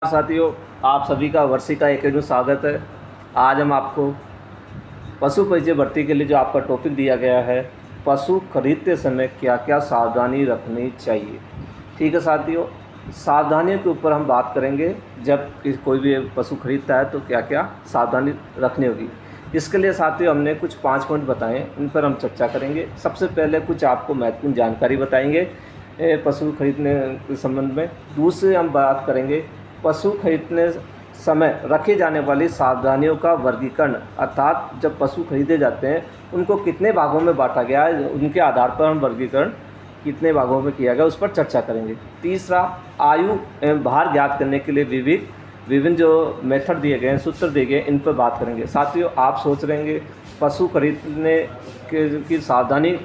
साथियों, आप सभी का वर्षिका एकेडमी स्वागत है। आज हम आपको पशु परिचय भर्ती के लिए जो आपका टॉपिक दिया गया है, पशु खरीदते समय क्या क्या सावधानी रखनी चाहिए। ठीक है साथियों, सावधानियों के ऊपर हम बात करेंगे। जब कोई भी पशु खरीदता है तो क्या क्या सावधानी रखनी होगी। इसके लिए साथियों हमने कुछ 5 पॉइंट बताए, इन पर हम चर्चा करेंगे। सबसे पहले कुछ आपको महत्वपूर्ण जानकारी बताएंगे पशु खरीदने के संबंध में। दूसरे हम बात करेंगे पशु खरीदने समय रखी जाने वाली सावधानियों का वर्गीकरण, अर्थात जब पशु खरीदे जाते हैं उनको कितने भागों में बांटा गया है, उनके आधार पर हम वर्गीकरण कितने भागों में किया गया उस पर चर्चा करेंगे। तीसरा, आयु एवं भार ज्ञात करने के लिए विभिन्न जो मेथड दिए गए हैं, सूत्र दिए गए, इन पर बात करेंगे। साथियों, आप सोच रहे होंगे पशु खरीदने की सावधानी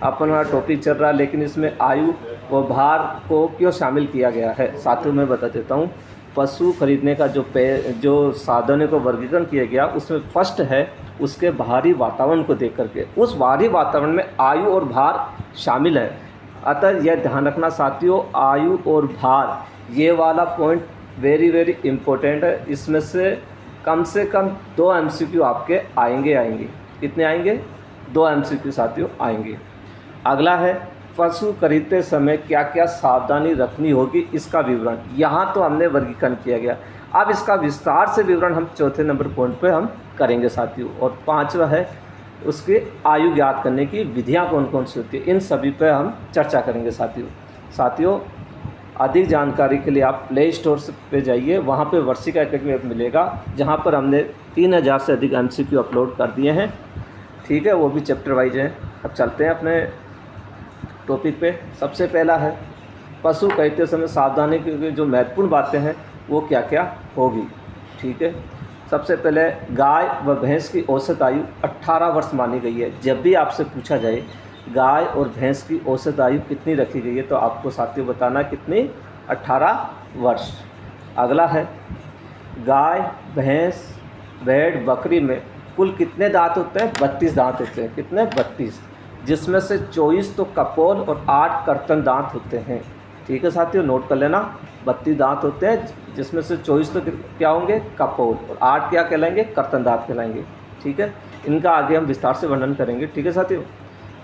अपना टॉपिक चल रहा है, लेकिन इसमें आयु व भार को क्यों शामिल किया गया है। साथियों, मैं बता देता हूँ। पशु खरीदने का जो साधनों को वर्गीकरण किया गया, उसमें फर्स्ट है उसके बाहरी वातावरण को देख करके। उस बाहरी वातावरण में आयु और भार शामिल है। अतः यह ध्यान रखना साथियों, आयु और भार ये वाला पॉइंट वेरी इम्पोर्टेंट है। इसमें से कम 2 MCQ आपके आएंगे। कितने आएंगे? 2 MCQ साथियों आएंगे। अगला है पशु खरीदते समय क्या क्या सावधानी रखनी होगी, इसका विवरण। यहाँ तो हमने वर्गीकरण किया गया, अब इसका विस्तार से विवरण हम चौथे नंबर पॉइंट पे हम करेंगे साथियों। और 5वां है उसके आयु ज्ञात करने की विधियाँ कौन कौन सी होती है, इन सभी पे हम चर्चा करेंगे साथियों। अधिक जानकारी के लिए आप प्ले स्टोर पे जाइए, वहाँ पे वर्षिका एकेडमी ऐप मिलेगा, जहाँ पर हमने 3000 से अधिक MCQ अपलोड कर दिए हैं। ठीक है, वो भी चैप्टर वाइज हैं। अब चलते हैं अपने टॉपिक पे। सबसे पहला है पशु खरीदते समय सावधानी की जो महत्वपूर्ण बातें हैं वो क्या क्या होगी। ठीक है, सबसे पहले गाय व भैंस की औसत आयु 18 वर्ष मानी गई है। जब भी आपसे पूछा जाए गाय और भैंस की औसत आयु कितनी रखी गई है, तो आपको साथियों बताना कितनी, 18 वर्ष। अगला है गाय, भैंस, भेड़, बकरी में कुल कितने दांत होते हैं? 32 दांत होते हैं। कितने? 32, जिसमें से 24 तो कपोल और 8 कर्तन दांत होते हैं। ठीक है साथियों, नोट कर लेना। 32 दांत होते हैं, जिसमें से 24 तो क्या होंगे? कपोल, और 8 क्या कहलाएंगे? कर्तन दांत कहलाएंगे। ठीक है, इनका आगे हम विस्तार से वर्णन करेंगे। ठीक है साथियों।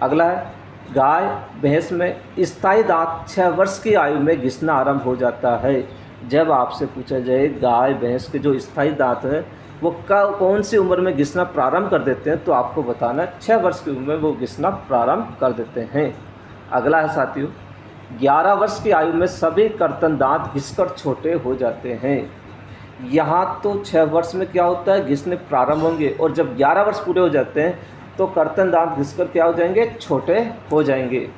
अगला है गाय भैंस में स्थायी दांत 6 वर्ष की आयु में घिसना आरंभ हो जाता है। जब आपसे पूछा जाए गाय भैंस के जो स्थायी दांत हैं वो कौन सी उम्र में घिसना प्रारंभ कर देते हैं, तो आपको बताना 6 वर्ष की उम्र में वो घिसना प्रारंभ कर देते हैं। अगला है साथियों 11 वर्ष की आयु में सभी कर्तन दांत घिसकर छोटे हो जाते हैं। यहाँ तो 6 वर्ष में क्या होता है? घिसने प्रारंभ होंगे, और जब 11 वर्ष पूरे हो जाते हैं तो कर्तन दांत घिसकर क्या हो जाएंगे? छोटे हो जाएंगे।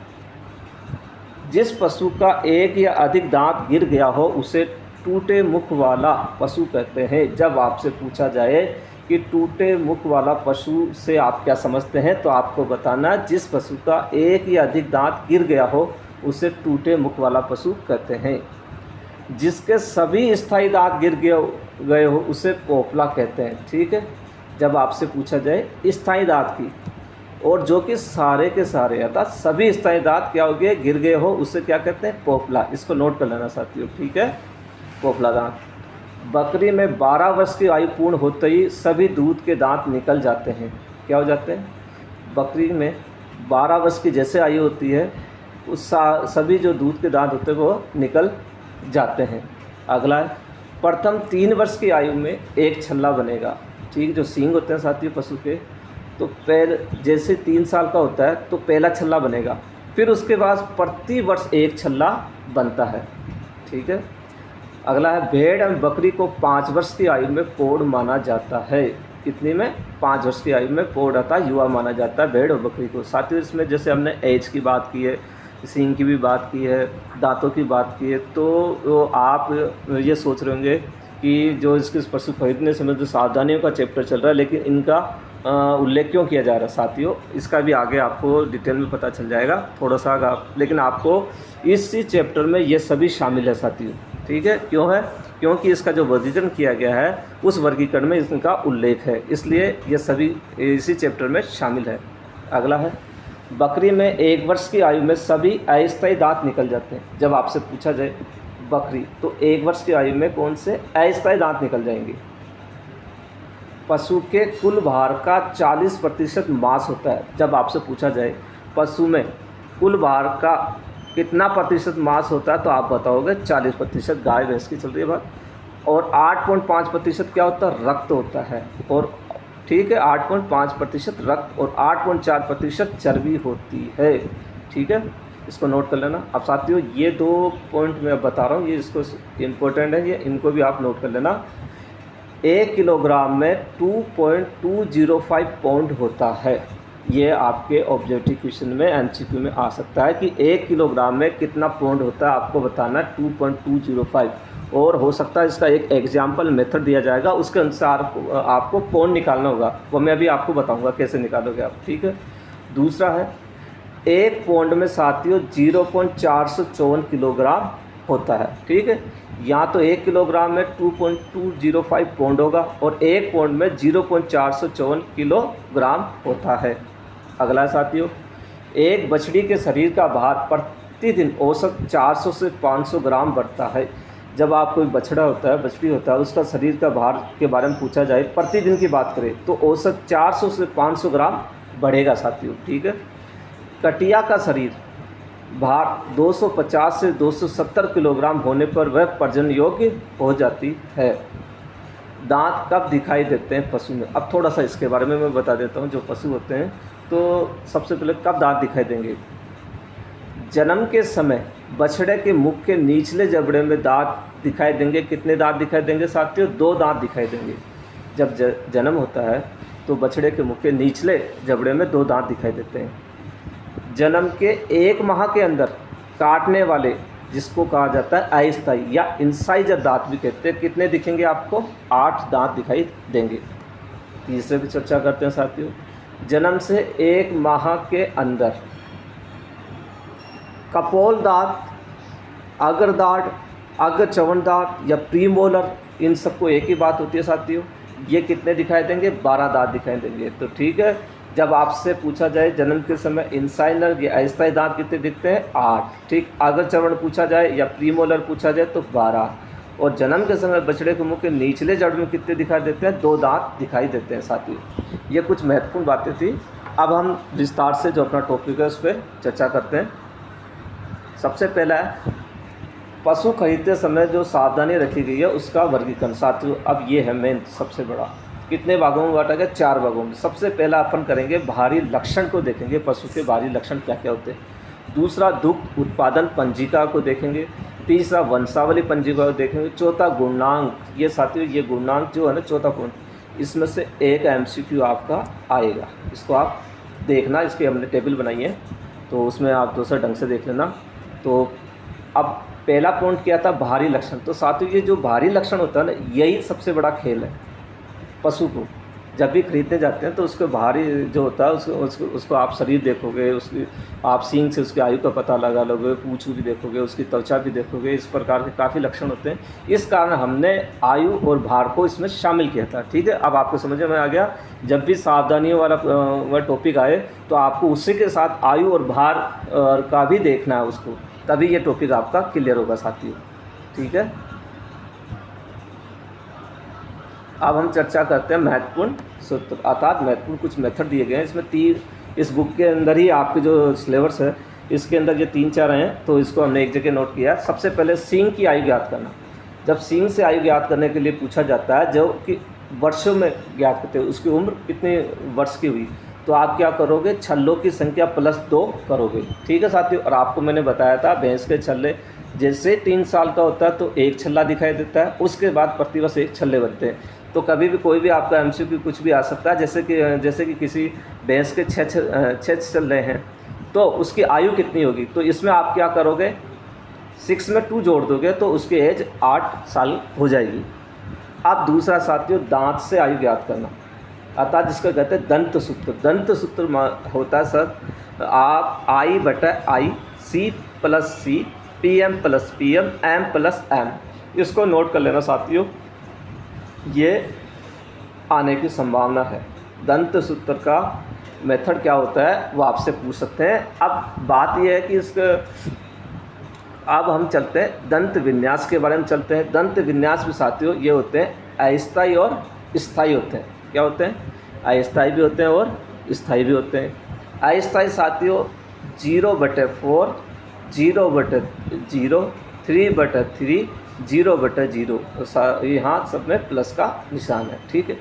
जिस पशु का एक या अधिक दांत गिर गया हो उसे टूटे मुख वाला पशु कहते हैं। जब आपसे पूछा जाए कि टूटे मुख वाला पशु से आप क्या समझते हैं, तो आपको बताना जिस पशु का एक या अधिक दांत गिर गया हो उसे टूटे मुख वाला पशु कहते हैं। जिसके सभी स्थायी दांत गिर गए हो उसे पोपला कहते हैं। ठीक है, जब आपसे पूछा जाए स्थायी दांत की, और जो कि सारे के सारे अर्थात सभी स्थायी दांत क्या हो गए? गिर गए हो, उससे क्या कहते हैं? पोपला। इसको नोट कर लेना साथियों। ठीक है, पोपला दांत। बकरी में 12 वर्ष की आयु पूर्ण होते ही सभी दूध के दांत निकल जाते हैं। क्या हो जाते हैं? बकरी में 12 वर्ष की जैसे आयु होती है उस सभी जो दूध के दांत होते हैं वो निकल जाते हैं। अगला है प्रथम 3 वर्ष की आयु में एक छल्ला बनेगा। ठीक, जो सींग होते हैं साथियों पशु के, तो जैसे 3 साल का होता है तो पहला छल्ला बनेगा, फिर उसके बाद प्रति वर्ष एक छल्ला बनता है। ठीक है। अगला है भेड़ एवं बकरी को 5 वर्ष की आयु में पौढ़ माना जाता है। कितनी में? 5 वर्ष की आयु में पौढ़ अर्थात युवा माना जाता है भेड़ और बकरी को। साथियों, इसमें जैसे हमने एज की बात की है, सींग की भी बात की है, दांतों की बात की है, तो आप ये सोच रहे होंगे कि जो इसके पशु खरीदने समय जो सावधानियों का चैप्टर चल रहा है, लेकिन इनका उल्लेख क्यों किया जा रहा है साथियों, इसका भी आगे आपको डिटेल में पता चल जाएगा थोड़ा सा। लेकिन आपको इसी चैप्टर में ये सभी शामिल है साथियों। ठीक है, क्यों है? क्योंकि इसका जो वर्गीकरण किया गया है उस वर्गीकरण में इनका उल्लेख है, इसलिए ये सभी इसी चैप्टर में शामिल है। अगला है बकरी में 1 वर्ष की आयु में सभी अस्थायी दांत निकल जाते हैं। जब आपसे पूछा जाए बकरी, तो 1 वर्ष की आयु में कौन से अस्थायी दांत निकल जाएंगे। पशु के कुल भार का 40% मांस होता है। जब आपसे पूछा जाए पशु में कुल भार का कितना प्रतिशत मांस होता है तो आप बताओगे 40%। गाय भैंस की चल रही है बात। और 8.5% क्या होता है, रक्त होता है। और ठीक है, 8.5% रक्त और 8.4% चर्बी होती है। ठीक है, इसको नोट कर लेना। अब साथियों ये 2 पॉइंट मैं बता रहा हूँ, ये इसको इम्पोर्टेंट है, ये इनको भी आप नोट कर लेना। 1 किलोग्राम में 2.205 पाउंड होता है। ये आपके ऑब्जेक्टिव क्वेश्चन में एमसीक्यू में आ सकता है कि 1 किलोग्राम में कितना पाउंड होता है, आपको बताना 2.205। और हो सकता है इसका एक एग्जाम्पल मेथड दिया जाएगा, उसके अनुसार आपको पाउंड निकालना होगा, वो मैं अभी आपको बताऊंगा कैसे निकालोगे आप। ठीक है, दूसरा है 1 पाउंड में साथियों 0.454 किलोग्राम होता है। ठीक है, यहाँ तो 1 किलोग्राम में 2.205 पाउंड होगा और 1 पाउंड में 0.454 किलोग्राम होता है। अगला साथियों, एक बछड़ी के शरीर का भार प्रतिदिन औसत 400 से 500 ग्राम बढ़ता है। जब आप कोई बछड़ा होता है, बछड़ी होता है, उसका शरीर का भार के बारे में पूछा जाए, प्रतिदिन की बात करें तो औसत 400 से 500 ग्राम बढ़ेगा साथियों। ठीक है, कटिया का शरीर भार 250 से 270 किलोग्राम होने पर वह प्रजनन योग्य हो जाती है। दांत कब दिखाई देते हैं पशु में, अब थोड़ा सा इसके बारे में मैं बता देता हूं। जो पशु होते हैं तो सबसे पहले कब दांत दिखाई देंगे, जन्म के समय बछड़े के मुख के निचले जबड़े में दांत दिखाई देंगे। कितने दांत दिखाई देंगे साथियों, 2 दांत दिखाई देंगे। जब जन्म होता है तो बछड़े के मुख के निचले जबड़े में 2 दांत दिखाई देते हैं। जन्म के 1 माह के अंदर काटने वाले, जिसको कहा जाता है अस्थायी या इंसाइजर दांत भी कहते हैं, कितने दिखेंगे आपको, 8 दांत दिखाई देंगे। तीसरे की चर्चा करते हैं साथियों, जन्म से 1 माह के अंदर कपोल दांत, अग्र दांत, अग्र चवन दांत या प्रीमोलर, इन सबको एक ही बात होती है साथियों। ये कितने दिखाई देंगे, 12 दांत दिखाई देंगे। तो ठीक है, जब आपसे पूछा जाए जन्म के समय इंसाइनर या अस्थायी दांत कितने दिखते हैं, 8। ठीक, अग्र चरण पूछा जाए या प्रीमोलर पूछा जाए तो 12। और जन्म के समय बछड़े के मुंह के निचले जड़ में कितने दिखाई देते हैं, 2 दांत दिखाई देते हैं साथियों। ये कुछ महत्वपूर्ण बातें थी। अब हम विस्तार से जो अपना टॉपिक है उस पर चर्चा करते हैं। सबसे पहला है पशु खरीदते समय जो सावधानी रखी गई है उसका वर्गीकरण साथियों। अब ये है मेन सबसे बड़ा, कितने भागों में बांटा गया, 4 भागों में। सबसे पहला अपन करेंगे बाहरी लक्षण को देखेंगे, पशु के बाहरी लक्षण क्या क्या होते हैं। दूसरा दुग्ध उत्पादन पंजिका को देखेंगे। तीसरा वंशावली पंजिका को देखेंगे। चौथा गुणांक, ये साथियों ये गुणांक जो है ना, चौथा पॉइंट, इसमें से एक एमसीक्यू आपका आएगा, इसको आप देखना। इसकी हमने टेबल बनाई है तो उसमें आप दूसरे ढंग से देख लेना। तो अब पहला पॉइंट क्या था, बाहरी लक्षण। तो साथियों ये जो बाहरी लक्षण होता है ना, यही सबसे बड़ा खेल है पशु को। जब भी खरीदने जाते हैं तो उसके बाहरी जो होता है उसको आप शरीर देखोगे, उसकी आप सींग से उसकी आयु का पता लगा लोगे, पूँछ भी देखोगे, उसकी त्वचा भी देखोगे। इस प्रकार के काफ़ी लक्षण होते हैं। इस कारण हमने आयु और भार को इसमें शामिल किया था। ठीक है, अब आपको समझ में आ गया। जब भी सावधानियों वाला टॉपिक आए तो आपको उसी के साथ आयु और भार का भी देखना है उसको, तभी ये टॉपिक आपका क्लियर होगा साथियों। ठीक है, अब हम चर्चा करते हैं महत्वपूर्ण सूत्र, अर्थात महत्वपूर्ण कुछ मेथड दिए गए हैं। इसमें 3, इस बुक के अंदर ही आपके जो सिलेबस है इसके अंदर ये 3-4 हैं, तो इसको हमने एक जगह नोट किया। सबसे पहले सींग की आयु ज्ञात करना। जब सींग से आयु ज्ञात करने के लिए पूछा जाता है, जो कि वर्षों में ज्ञात करते हैं, उसकी उम्र कितने वर्ष की हुई, तो आप क्या करोगे, छल्लों की संख्या +2 करोगे। ठीक है साथियों, और आपको मैंने बताया था भैंस के छल्ले जैसे 3 साल का होता है तो 1 छल्ला दिखाई देता है, उसके बाद प्रतिवर्ष 1 छल्ले बनते हैं। तो कभी भी कोई भी आपका एमसीक्यू कुछ भी आ सकता है, जैसे कि किसी भैंस के 6 छल्ले हैं तो उसकी आयु कितनी होगी। तो इसमें आप क्या करोगे, 6 में 2 जोड़ दोगे तो उसकी एज 8 साल हो जाएगी। अब दूसरा साथियों, दांत से आयु ज्ञात करना, अर्थात जिसको कहते हैं दंत सूत्र। दंत सूत्र होता है सर, आप I/I, C+C, PM+PM, M+M, इसको नोट कर लेना साथियों, ये आने की संभावना है। दंत सूत्र का मेथड क्या होता है वो आपसे पूछ सकते हैं। अब बात यह है कि अब हम चलते हैं दंत विन्यास के बारे में चलते हैं। दंत विन्यास में साथियों ये होते हैं अस्थाई और स्थाई होते हैं। क्या होते हैं? अस्थाई भी होते हैं और स्थाई भी होते हैं। अस्थाई साथियों 0/4, 0/0, 3/3, 0/0, यहाँ सब में प्लस का निशान है। ठीक है।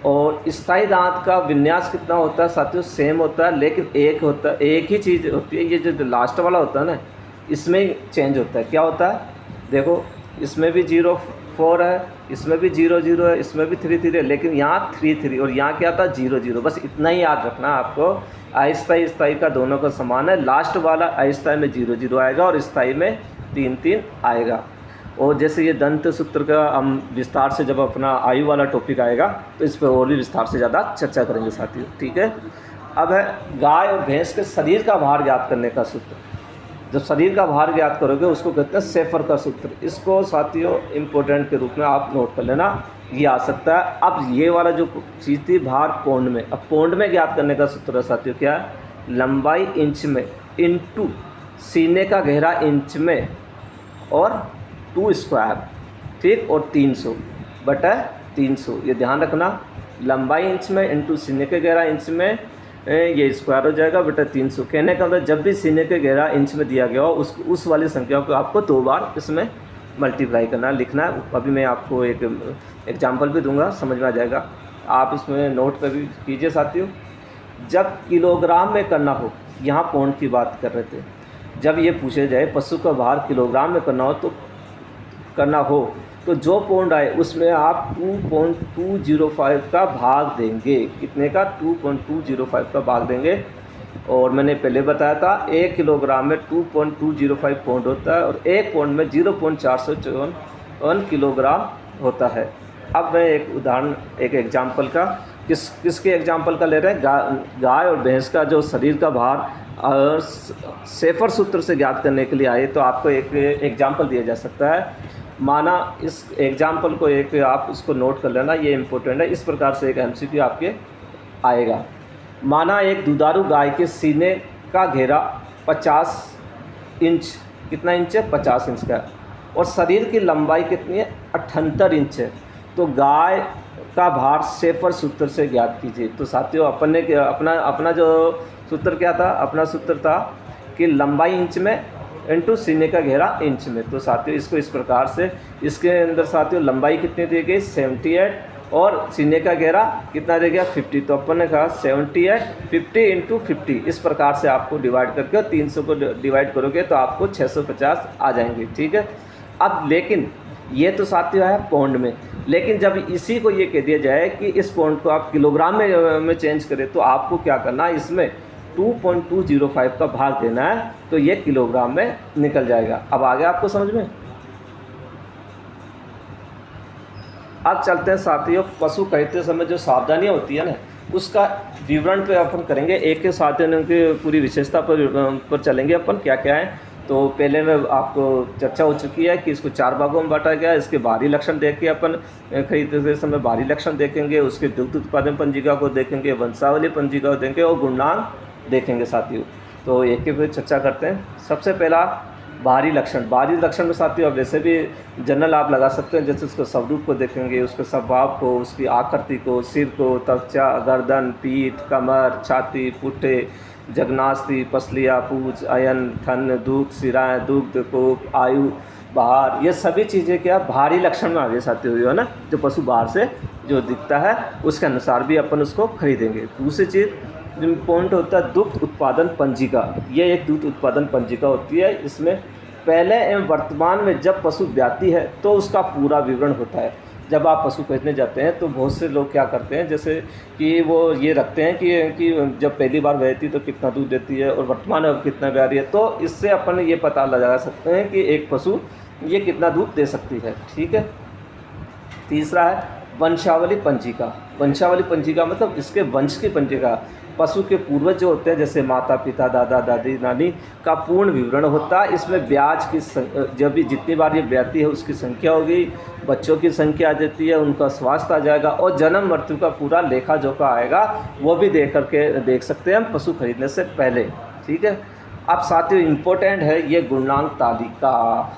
और स्थाई दांत का विन्यास कितना होता है साथियों? सेम होता है, लेकिन एक ही चीज़ होती है। ये जो लास्ट वाला होता है ना, इसमें चेंज होता है। क्या होता है? देखो, इसमें भी 0/4 है, इसमें भी 0/0 है, इसमें भी 3/3 है, लेकिन यहाँ 3/3 और यहाँ क्या था? 0/0। बस इतना ही याद रखना है आपको। अस्थाई स्थाई का दोनों का समान है। लास्ट वाला अस्थाई में 0/0 आएगा और स्थाई में 3/3 आएगा। और जैसे ये दंत सूत्र का हम विस्तार से, जब अपना आयु वाला टॉपिक आएगा तो इस पर और भी विस्तार से ज़्यादा चर्चा करेंगे साथियों। ठीक है। अब है गाय और भैंस के शरीर का भार ज्ञात करने का सूत्र। जब शरीर का भार ज्ञात करोगे उसको कहते हैं शेफर का सूत्र। इसको साथियों इम्पोर्टेंट के रूप में आप नोट कर लेना, ये आ सकता है। अब ये वाला जो चीज़ थी भार पौंड में, अब पौंड में ज्ञात करने का सूत्र है साथियों। क्या है? लंबाई इंच में इंटू सीने का गहरा इंच में और 2², ठीक, और 300/300। ये ध्यान रखना, लंबाई इंच में इंटू सीने के गहरा इंच में, ये स्क्वायर हो जाएगा बटा 300। कहने का मतलब जब भी सीने के गहरा इंच में दिया गया हो उस वाली संख्या को आपको 2 बार इसमें मल्टीप्लाई करना, लिखना है। अभी मैं आपको एक एग्जाम्पल भी दूंगा, समझ में आ जाएगा। आप इसमें नोट पर भी कीजिए साथियों। जब किलोग्राम में करना हो, यहाँ पौंड की बात कर रहे थे, जब ये पूछे जाए पशु का भार किलोग्राम में करना हो तो जो पौंड आए उसमें आप 2.205 का भाग देंगे। कितने का? 2.205 का भाग देंगे। और मैंने पहले बताया था 1 किलोग्राम में 2.205 पौंड होता है और 1 पौंड में 0.454 किलोग्राम होता है। अब मैं एक उदाहरण, एक एग्जाम्पल का, किसके एग्जाम्पल का ले रहे हैं? गाय और भैंस का जो शरीर का भार और शेफर सूत्र से ज्ञात करने के लिए आए तो आपको एक एग्जाम्पल दिया जा सकता है। माना, इस एग्जाम्पल को आप इसको नोट कर लेना, ये इम्पोर्टेंट है। इस प्रकार से एक एमसीक्यू आपके आएगा। माना एक दुधारू गाय के सीने का घेरा 50 इंच, कितना इंच है? 50 इंच का, और शरीर की लंबाई कितनी है? 78 इंच है। तो गाय का भार शेफर सूत्र से ज्ञात कीजिए। तो साथियों अपन ने अपना जो सूत्र क्या था? अपना सूत्र था कि लंबाई इंच में इंटू सीने का घेरा इंच में। तो साथियों इसको इस प्रकार से, इसके अंदर साथियों लंबाई कितनी दी गई? 78, और सीने का घेरा कितना दे गया? 50। तो अपन ने कहा 78, 50 × 50। इस प्रकार से आपको डिवाइड करके 300 को डिवाइड करोगे तो आपको 650 आ जाएंगे। ठीक है। अब लेकिन ये तो साथियों है पौंड में, लेकिन जब इसी को ये कह दिया जाए कि इस पौंड को आप किलोग्राम में चेंज करें तो आपको क्या करना है? इसमें 2.205 का भाग देना है, तो ये किलोग्राम में निकल जाएगा। अब आ गया आपको समझ में? अब चलते हैं साथियों, पशु खरीदते समय जो सावधानियां होती है ना, उसका विवरण पे अपन करेंगे। एक के साथ उनकी पूरी विशेषता पर चलेंगे अपन, क्या क्या है। तो पहले में आपको चर्चा हो चुकी है कि इसको 4 भागों में बांटा गया है। इसके बाहरी लक्षण देख के अपन खरीदते समय बाहरी लक्षण देखेंगे, उसके दुग्ध उत्पादन पंजिका को देखेंगे, वंशावली पंजिका को देखेंगे और गुणांक देखेंगे साथियों। तो एक के फिर चर्चा करते हैं। सबसे पहला बाहरी लक्षण। बाहरी लक्षण में साथियों अब वैसे भी जनरल आप लगा सकते हैं, जैसे उसके स्वरूप को देखेंगे, उसके स्वभाव को, उसकी आकृति को, सिर को, त्वचा, गर्दन, पीठ, कमर, छाती, पुट्ठे, जगनास्थि, पसलिया, पूंछ, अयन, थन, दुग्ध, सिराएँ, दुग्ध, कोप, आयु, बाहर, ये सभी चीज़ें क्या बाहरी लक्षण में आ गए साथियों, है ना। जो पशु बाहर से जो दिखता है उसके अनुसार भी अपन उसको खरीदेंगे। दूसरी चीज़ पॉइंट होता है दुग्ध उत्पादन पंजिका। ये एक दुग्ध उत्पादन पंजिका होती है। इसमें पहले एवं वर्तमान में जब पशु ब्याती है तो उसका पूरा विवरण होता है। जब आप पशु खरीदने जाते हैं तो बहुत से लोग क्या करते हैं, जैसे कि वो ये रखते हैं कि जब पहली बार ब्याती तो कितना दूध देती है और वर्तमान में कितना ब्याह रही है। तो इससे अपन ये पता लगा सकते हैं कि एक पशु ये कितना दूध दे सकती है। ठीक है। तीसरा है वंशावली पंजिका। वंशावली पंजिका मतलब इसके वंश की पंजिका। पशु के पूर्वज जो होते हैं जैसे माता पिता, दादा दादी, नानी का पूर्ण विवरण होता है। इसमें ब्याज की जब भी जितनी बार ये ब्याती है उसकी संख्या होगी, बच्चों की संख्या आ जाती है, उनका स्वास्थ्य आ जाएगा और जन्म मृत्यु का पूरा लेखा जोखा आएगा। वो भी देख सकते हैं हम पशु खरीदने से पहले। ठीक है। अब साथियों इम्पोर्टेंट है ये गुणांक तालिका,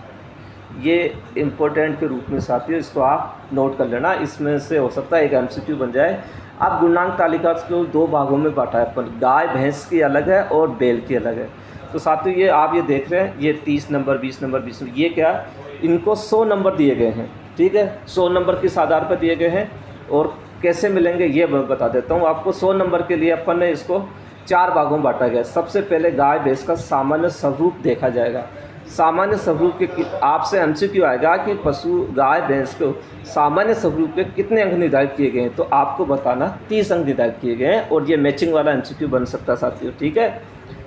ये इम्पोर्टेंट के रूप में साथियों इसको आप नोट कर लेना, इसमें से हो सकता है एक एमसीक्यू बन जाए। अब गुणांक तालिका को दो भागों में बांटा है अपन, गाय भैंस की अलग है और बैल की अलग है। तो साथियों ये आप ये देख रहे हैं, ये 30 नंबर 20 नंबर 20 नंबर, ये क्या है, इनको 100 नंबर दिए गए हैं, ठीक है, 100 नंबर किस आधार पर दिए गए हैं और कैसे मिलेंगे ये मैं बता देता हूँ आपको। 100 नंबर के लिए अपन ने इसको 4 भागों में बांटा गया। सबसे पहले गाय भैंस का सामान्य स्वरूप देखा जाएगा। सामान्य स्वरूप के आपसे एमसीक्यू आएगा कि पशु गाय भैंस को सामान्य स्वरूप के कितने अंक निर्धारित किए गए हैं, तो आपको बताना 30 अंक निर्धारित किए गए हैं, और ये मैचिंग वाला एमसीक्यू बन सकता है साथियों, ठीक है।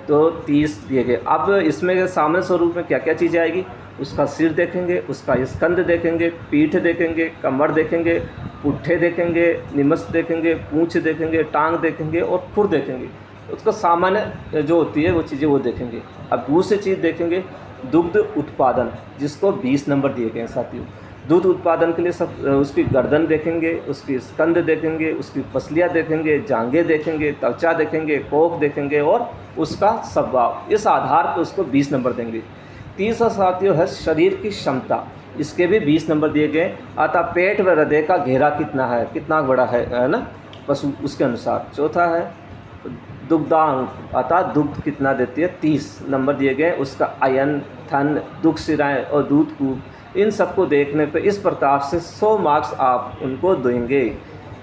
तो 30 दिए गए। अब इसमें सामान्य स्वरूप में क्या क्या चीज़ें आएगी, उसका सिर देखेंगे, उसका स्कंद देखेंगे, पीठ देखेंगे, कमर देखेंगे, पुट्ठे देखेंगे, निमस देखेंगे, पूंछ देखेंगे, टांग देखेंगे और खुर देखेंगे। उसका सामान्य जो होती है वो चीज़ें वो देखेंगे। अब दूसरी चीज़ देखेंगे दुग्ध उत्पादन, जिसको 20 नंबर दिए गए हैं साथियों। दूध उत्पादन के लिए सब उसकी गर्दन देखेंगे, उसकी स्कंद देखेंगे, उसकी पसलियाँ देखेंगे, जांघें देखेंगे, त्वचा देखेंगे, कोख देखेंगे और उसका स्वभाव। इस आधार पर उसको 20 नंबर देंगे। तीसरा साथियों है शरीर की क्षमता, इसके भी 20 नंबर दिए गए। अतः पेट व हृदय का घेरा कितना है, कितना बड़ा है ना पशु, उसके अनुसार। चौथा है दुग्धांक, अतः दुग्ध कितना देती है, 30 नंबर दिए गए। उसका अयन, थन, दुग्ध सिराएँ और दूध कूप, इन सबको देखने पे इस प्रकार से 100 मार्क्स आप उनको देंगे,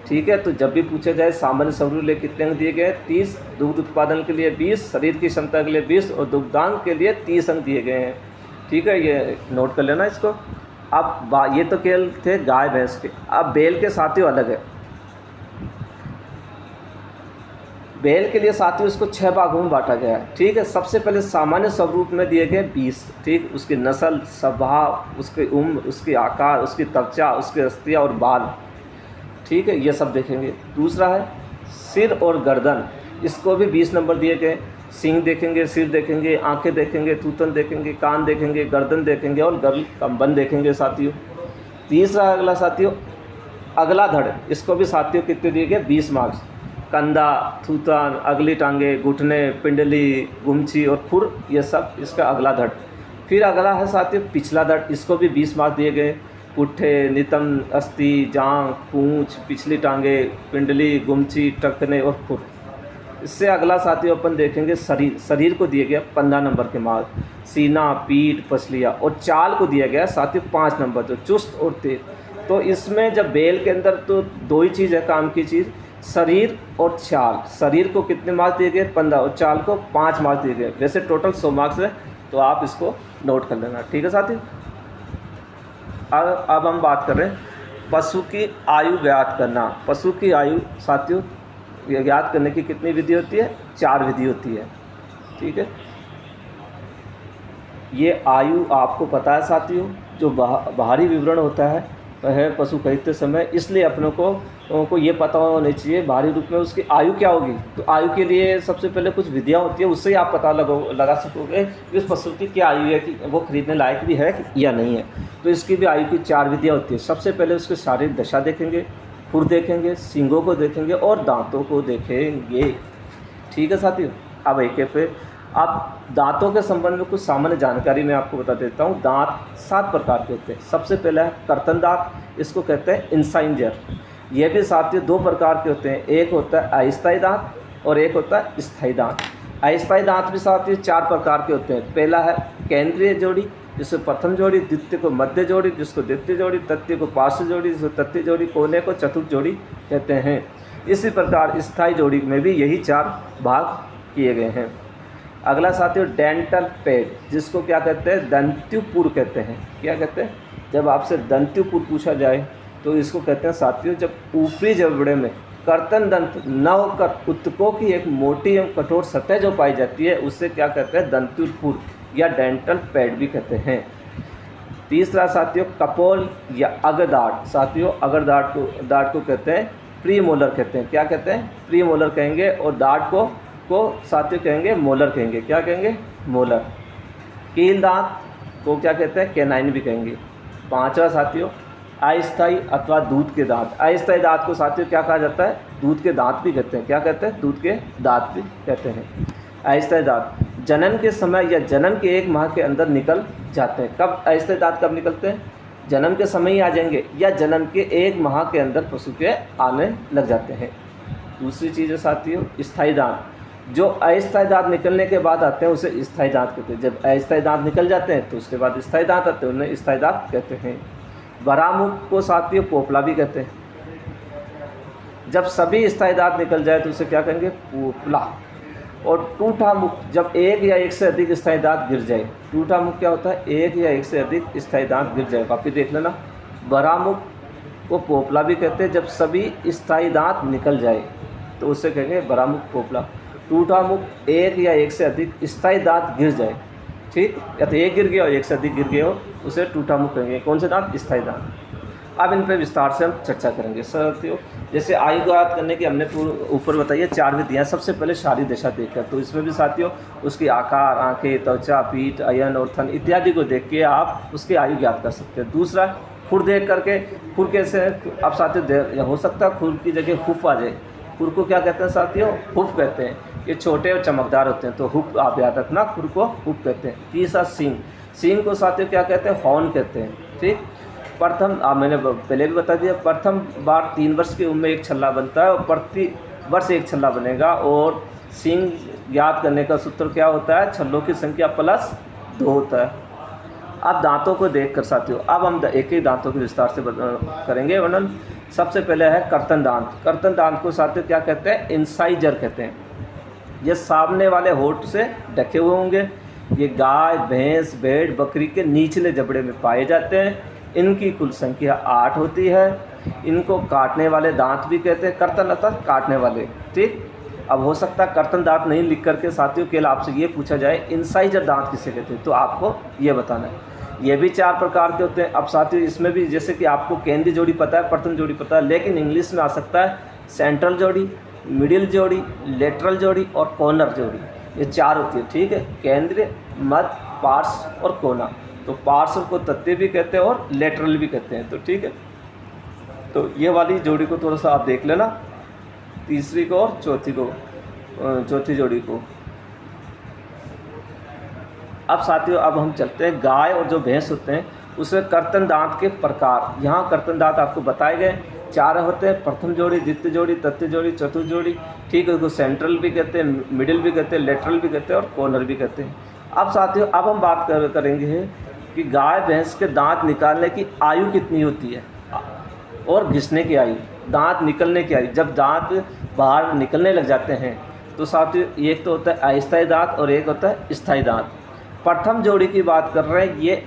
ठीक है। तो जब भी पूछा जाए सामान्य स्वरूप के लिए कितने अंक दिए गए, 30, दुग्ध उत्पादन के लिए 20, शरीर की क्षमता के लिए 20 और दुग्धांक के लिए 30 अंक दिए गए हैं, ठीक है। ये नोट कर लेना इसको। अब ये तो केवल थे गाय भैंस के। अब बैल के साथियों अलग है। बैल के लिए साथियों इसको 6 भागों में बांटा गया है, ठीक है। सबसे पहले सामान्य स्वरूप में दिए गए 20, ठीक। उसकी नस्ल, स्वभाव, उसकी उम्र, उसके आकार, उसकी त्वचा, उसकी अस्थियाँ और बाल, ठीक है, ये सब देखेंगे। दूसरा है सिर और गर्दन, इसको भी 20 नंबर दिए गए। सींग देखेंगे, सिर देखेंगे, आंखें देखेंगे, थूथन देखेंगे, कान देखेंगे, गर्दन देखेंगे और गर्ल कंबन देखेंगे साथियों। तीसरा अगला साथियों अगला धड़, इसको भी साथियों कितने दिए गए, 20 मार्क्स। कंधा, थूथन, अगली टांगे, घुटने, पिंडली, गुमची और खुर, ये सब इसका अगला धड़। फिर अगला है साथियों पिछला धड़, इसको भी 20 मार्क्स दिए गए। पुट्ठे, नितंब, अस्थि, जांघ, पूंछ, पिछली टांगे, पिंडली, गुमची, टखने और खुर। इससे अगला साथियों अपन देखेंगे शरीर। शरीर को दिए गया 15 नंबर के मार्क्स। सीना, पीठ, पसलियाँ और चाल को दिया गया साथियों 5 नंबर, जो चुस्त और तेज। तो इसमें जब बैल के अंदर तो 2 ही चीज़ है काम की चीज़, शरीर और चाल। शरीर को कितने मार्क्स दिए गए, 15, और चाल को 5 मार्क्स दिए गए। वैसे टोटल 100 मार्क्स है, तो आप इसको नोट कर लेना, ठीक है साथियों। अब हम बात कर रहे हैं पशु की आयु ज्ञात करना। पशु की आयु साथियों ज्ञात करने की कितनी विधि होती है, 4 विधि होती है, ठीक है। ये आयु आपको पता है साथियों, जो बाहरी विवरण होता है पशु खरीदते समय, इसलिए अपनों को ये पता होना चाहिए बाहरी रूप में उसकी आयु क्या होगी। तो आयु के लिए सबसे पहले कुछ विधियाँ होती है, उससे ही आप पता लगा सकोगे कि उस पशु की क्या आयु है, कि वो खरीदने लायक भी है या नहीं है। तो इसकी भी आयु की 4 विधियाँ होती है। सबसे पहले उसकी शारीरिक दशा देखेंगे, खुर देखेंगे, सींगों को देखेंगे और दांतों को देखेंगे, ठीक है साथियों। अब एक पे अब दांतों के संबंध में कुछ सामान्य जानकारी मैं आपको बता देता हूँ। दांत 7 प्रकार के होते हैं। सबसे पहला है कर्तन दांत, इसको कहते हैं इंसाइजर। यह भी साथियों 2 प्रकार के होते हैं, एक होता है अस्थायी दांत और एक होता है स्थायी दांत। अस्थायी दांत भी साथियों 4 प्रकार के होते हैं। पहला है केंद्रीय जोड़ी, जिसको प्रथम जोड़ी, द्वितीय को मध्य जोड़ी, जिसको द्वितीय जोड़ी, तृतीय को पार्श्व जोड़ी, जिसको तृतीय जोड़ी, कोने को चतुर्थ जोड़ी कहते हैं। इसी प्रकार स्थायी जोड़ी में भी यही 4 भाग किए गए हैं। अगला साथियों डेंटल पैड, जिसको क्या कहते हैं, दंत्युपुर कहते हैं। क्या कहते हैं, जब आपसे दंत्युपुर पूछा जाए तो इसको कहते हैं साथियों, जब ऊपरी जबड़े में कर्तन दंत न होकर उत्तकों की एक मोटी एवं कठोर सतह जो पाई जाती है, उससे क्या कहते हैं, दंत्युपुर या डेंटल पैड भी कहते हैं। तीसरा साथियों कपोल या अग्रदाढ़। साथियों अग्रदाढ़ को कहते हैं प्रीमोलर कहते हैं। क्या कहते हैं, प्रीमोलर कहेंगे, और दाढ़ को साथियों कहेंगे मोलर कहेंगे। क्या कहेंगे, मोलर। कील दांत को क्या कहते हैं, कैनाइन भी कहेंगे। 5वां साथियों अस्थायी अथवा दूध के दांत। अस्थायी दांत को साथियों क्या कहा जाता है, दूध के दांत भी कहते हैं। क्या कहते हैं, दूध के दांत भी कहते हैं। अस्थायी दांत जनन के समय या जनन के 1 माह के अंदर निकल जाते हैं। कब अस्थायी दांत कब निकलते हैं? जन्म के समय ही आ जाएंगे या जन्म के 1 माह के अंदर पशु के आने लग जाते हैं। दूसरी चीज़ है साथियों, स्थायी दांत। जो अस्थायी दांत निकलने के बाद आते हैं उसे स्थायी दांत कहते हैं। जब अस्थायी दांत निकल जाते हैं तो उसके बाद स्थायी दांत आते हैं, उन्हें स्थायी दांत कहते हैं। बरामुख को साथियों पोपला भी कहते हैं। जब सभी स्थायी दांत निकल जाए तो उसे क्या कहेंगे? पोपला। और टूटा मुख, जब 1 या 1 से अधिक स्थायी दांत गिर जाए। टूटा मुख क्या होता है? 1 या 1 से अधिक स्थायी दांत गिर जाए। काफ़ी देख लेना। बरामुख को पोपला भी कहते हैं। जब सभी स्थायी दांत निकल जाए तो उसे कहेंगे बरामुख पोपला। टूटा मुख 1 या 1 से अधिक स्थायी दांत गिर जाए, ठीक, या तो 1 गिर गया और 1 से अधिक गिर गए हो, उसे टूटा मुख कहेंगे। कौन से दांत? स्थायी दांत। अब इन पर विस्तार से हम चर्चा करेंगे साथियों। जैसे आयु ज्ञात करने की हमने ऊपर बताइए 4 विधियाँ। सबसे पहले शारीरिक दशा देखकर, तो इसमें भी साथियों उसकी आकार, आंखें, त्वचा, पीठ, अयन और थन इत्यादि को देख के आप उसकी आयु ज्ञात कर सकते हैं। दूसरा, खुर देख करके, खुर कैसे अब साथियों हो सकता है खुर की जगह हुफ आ जाए। खुर को क्या कहते हैं साथियों? हुफ कहते हैं। ये छोटे और चमकदार होते हैं, तो हुफ आप याद रखना, खुर को हुफ कहते हैं। तीसरा, सींग। सींग को साथियों क्या कहते हैं? हॉर्न कहते हैं, ठीक। प्रथम, मैंने पहले भी बता दिया, प्रथम बार 3 वर्ष की उम्र में एक छल्ला बनता है और प्रति वर्ष एक छल्ला बनेगा। और सींग ज्ञात करने का सूत्र क्या होता है? छल्लों की संख्या +2 होता है। अब दांतों को देखकर साथियों, अब हम एक एक दांतों के विस्तार से करेंगे वर्णन। सबसे पहले है कर्तन दांत। कर्तन दांत को साथियों क्या कहते हैं? इंसाइजर कहते हैं। ये सामने वाले होंठ से ढके हुए होंगे। ये गाय, भैंस, भेड़, बकरी के निचले जबड़े में पाए जाते हैं। इनकी कुल संख्या 8 होती है। इनको काटने वाले दांत भी कहते हैं। कर्तन अर्थात काटने वाले, ठीक। अब हो सकता है कर्तन दांत नहीं लिख करके साथियों केवल आपसे ये पूछा जाए इंसाइजर दांत किसे कहते हैं, तो आपको ये बताना है। ये भी 4 प्रकार के होते हैं। अब साथियों इसमें भी जैसे कि आपको केंद्रीय जोड़ी पता है, प्रथम जोड़ी पता है, लेकिन इंग्लिश में आ सकता है सेंट्रल जोड़ी, मिडिल जोड़ी, लेटरल जोड़ी और कॉर्नर जोड़ी। ये 4 होती है, ठीक है। केंद्रीय, मध्य, पार्श्व और कोना। तो पार्श्व को तत्व भी कहते हैं और लेटरल भी कहते हैं, तो ठीक है। तो ये वाली जोड़ी को थोड़ा सा आप देख लेना, तीसरी को और चौथी जोड़ी को। अब साथियों अब हम चलते हैं गाय और जो भैंस होते हैं उसमें कर्तन दांत के प्रकार। यहाँ कर्तन दांत आपको बताए गए 4 होते हैं। प्रथम जोड़ी, द्वितीय जोड़ी, तृतीय जोड़ी, चतुर्थ जोड़ी, ठीक है। उसको सेंट्रल भी कहते हैं, मिडिल भी कहते हैं, लेटरल भी कहते हैं और कॉर्नर भी कहते हैं। अब साथियों अब हम बात करेंगे कि गाय भैंस के दांत निकालने की आयु कितनी होती है और घिसने की आयु, दांत निकलने की आयु। जब दांत बाहर निकलने लग जाते हैं तो साथियों एक तो होता है अस्थायी दांत और एक होता है स्थायी दांत। प्रथम जोड़ी की बात कर रहे हैं, ये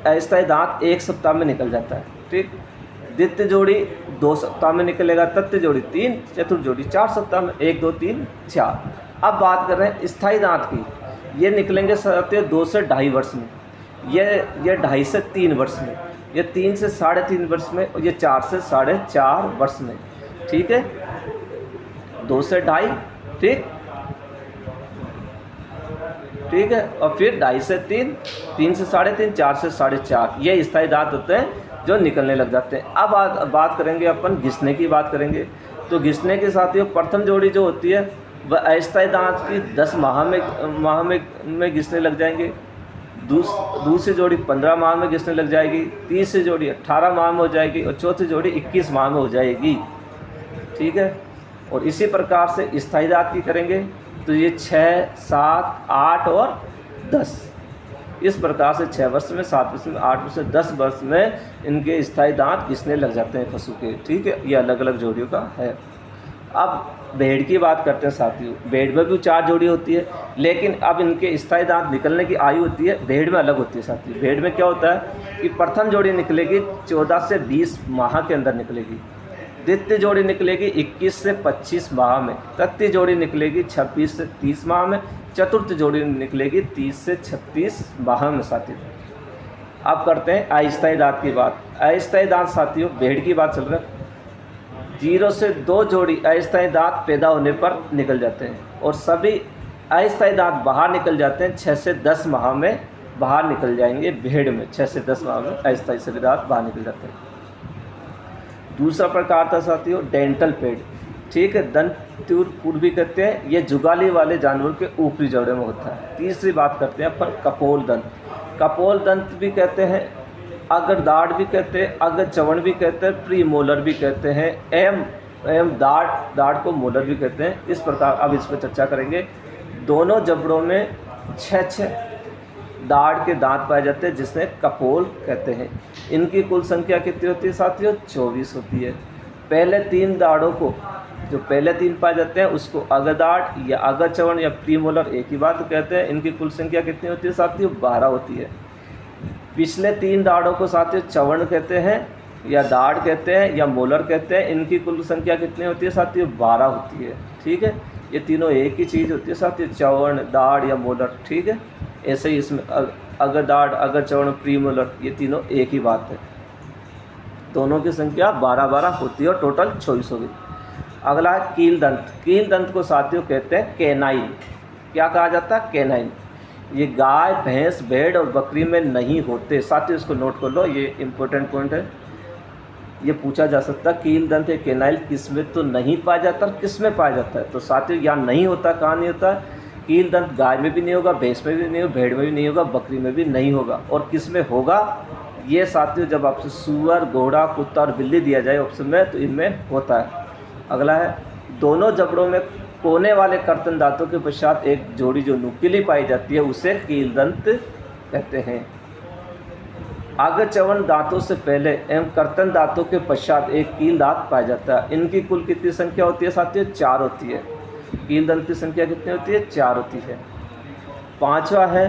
अस्थायी दांत 1 सप्ताह में निकल जाता है, ठीक। द्वितीय जोड़ी 2 सप्ताह में निकलेगा, तृतीय जोड़ी 3, चतुर्थ जोड़ी 4 सप्ताह में, 1, 2, 3, 4। अब बात कर रहे हैं स्थायी दांत की। ये निकलेंगे साथियों 2 से 2.5 वर्ष में, ये 2.5 से 3 वर्ष में, ये 3 से 3.5 वर्ष में और ये 4 से 4.5 वर्ष में, ठीक है। 2 से 2.5, ठीक है। और फिर 2.5 से 3, 3 से 3.5, 4 से 4.5, ये स्थायी दांत होते हैं जो निकलने लग जाते हैं। अब बात करेंगे अपन घिसने की बात करेंगे। तो घिसने के साथियों प्रथम जोड़ी जो होती है वह अस्थायी दांत की 10 माह में घिसने लग जाएंगे। दूसरी जोड़ी 15 माह में घिसने लग जाएगी। तीसरी जोड़ी 18 माह में हो जाएगी और चौथी जोड़ी 21 माह में हो जाएगी, ठीक है। और इसी प्रकार से स्थायी दांत की करेंगे तो ये 6, 7, 8 और 10, इस प्रकार से 6 वर्ष में, 7 वर्ष में, 8 वर्ष में, 10 वर्ष में इनके स्थायी दांत घिसने लग जाते हैं पशु के, ठीक है। ये अलग अलग जोड़ियों का है। अब भेड़ की बात करते हैं साथियों। भेड़ में भी 4 जोड़ी होती है, लेकिन अब इनके स्थायी दांत निकलने की आयु होती है भेड़ में अलग होती है साथियों। भेड़ में क्या होता है कि प्रथम जोड़ी निकलेगी 14 से 20 माह के अंदर निकलेगी। द्वितीय जोड़ी निकलेगी 21 से 25 माह में। तृतीय जोड़ी निकलेगी 26 से 30 माह में। चतुर्थ जोड़ी निकलेगी 30 से 36 माह में साथियों। अब करते हैं अस्थायी दांत की बात। अस्थायी दांत साथियों भेड़ की बात चल रहा है। 0 से 2 जोड़ी अस्थायी दांत पैदा होने पर निकल जाते हैं और सभी अस्थायी दांत बाहर निकल जाते हैं 6 से 10 माह में बाहर निकल जाएंगे। भेड़ में 6 से 10 माह में अस्थायी दांत बाहर निकल जाते हैं। दूसरा प्रकार था साथियों डेंटल पैड, ठीक है। दंतुर भी कहते हैं, ये जुगाली वाले जानवर के ऊपरी जबड़े में होता है। तीसरी बात करते हैं अपन कपोल दंत। कपोल दंत भी कहते हैं, अग्रदाढ़ भी कहते हैं, अग्रचवण भी कहते हैं, प्रीमोलर भी कहते हैं, एम दाढ़ को मोलर भी कहते हैं। इस प्रकार अब इस पर चर्चा करेंगे। दोनों जबड़ों में 6 दाढ़ के दांत पाए जाते हैं, जिसमें कपोल कहते हैं। इनकी कुल संख्या कितनी होती है साथियों? 24 होती है। पहले 3 दाढ़ों को, जो पहले 3 पाए जाते हैं, उसको अग्रदाढ़ या अग्रचवण या प्रीमोलर एक ही बात कहते हैं। इनकी कुल संख्या कितनी होती है साथियों? 12 होती है। पिछले 3 दाढ़ों को साथियों चवण कहते हैं या दाढ़ कहते हैं या मोलर कहते हैं। इनकी कुल संख्या कितनी होती है साथियों? 12 होती है। ठीक है, ये तीनों एक ही चीज़ होती है साथियों, चवण, दाढ़ या मोलर। ठीक है, ऐसे ही इसमें अग्रदाढ़, अग्रचवण, प्रीमोलर, ये तीनों एक ही बात है। दोनों की संख्या 12-12 होती है और टोटल 24 होगी। अगला है कील दंत। कील दंत को साथियों कहते हैं कैनाइन। क्या कहा जाता है? कैनाइन। ये गाय, भैंस, भेड़ और बकरी में नहीं होते साथियों, इसको नोट कर लो, ये इंपॉर्टेंट पॉइंट है। ये पूछा जा सकता है कील दंत या कैनाइल किस में तो नहीं पाया जाता, किस में पाया जाता है? तो साथियों यहाँ नहीं होता, कहाँ नहीं होता? कील दंत गाय में भी नहीं होगा, भैंस में भी नहीं होगा, भेड़ में भी नहीं होगा, बकरी में भी नहीं होगा। और किस में होगा? ये साथियों जब आपसे सुअर, घोड़ा, कुत्ता और बिल्ली दिया जाए ऑप्शन में, तो इनमें होता है। अगला है दोनों जबड़ों में कोने वाले कर्तन दांतों के पश्चात एक जोड़ी जो नुकीली पाई जाती है, उसे कील दंत कहते हैं। अग्रचवण दांतों से पहले एवं कर्तन दांतों के पश्चात एक कील दांत पाया जाता है। इनकी कुल कितनी संख्या होती है साथियों? 4 होती है। कील दंत की संख्या कितनी होती है? 4 होती है। 5वां है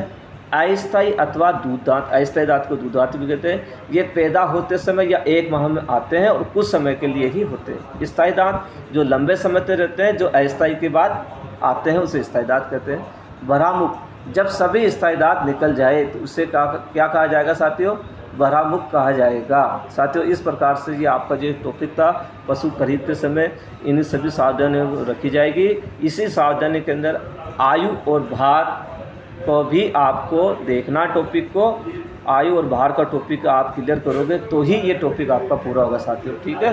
अस्थायी अथवा दूध दांत। अस्थायी दांत को दूध दांत भी कहते हैं। ये पैदा होते समय या 1 माह में आते हैं और कुछ समय के लिए ही होते हैं। स्थायी दांत जो लंबे समय तक रहते हैं, जो अस्थायी के बाद आते हैं, उसे स्थायी दांत कहते हैं। भ्रामुख, जब सभी स्थायी दांत निकल जाए तो उसे क्या कहा जाएगा साथियों? भ्रामुख कहा जाएगा। साथियों इस प्रकार से ये आपका जो टॉपिक था, पशु खरीदते समय इन सभी सावधानियों रखी जाएगी। इसी सावधानी के अंदर आयु और भार को भी आपको देखना, टॉपिक को आयु और भार का टॉपिक आप क्लियर करोगे तो ही ये टॉपिक आपका पूरा होगा साथियों। ठीक है।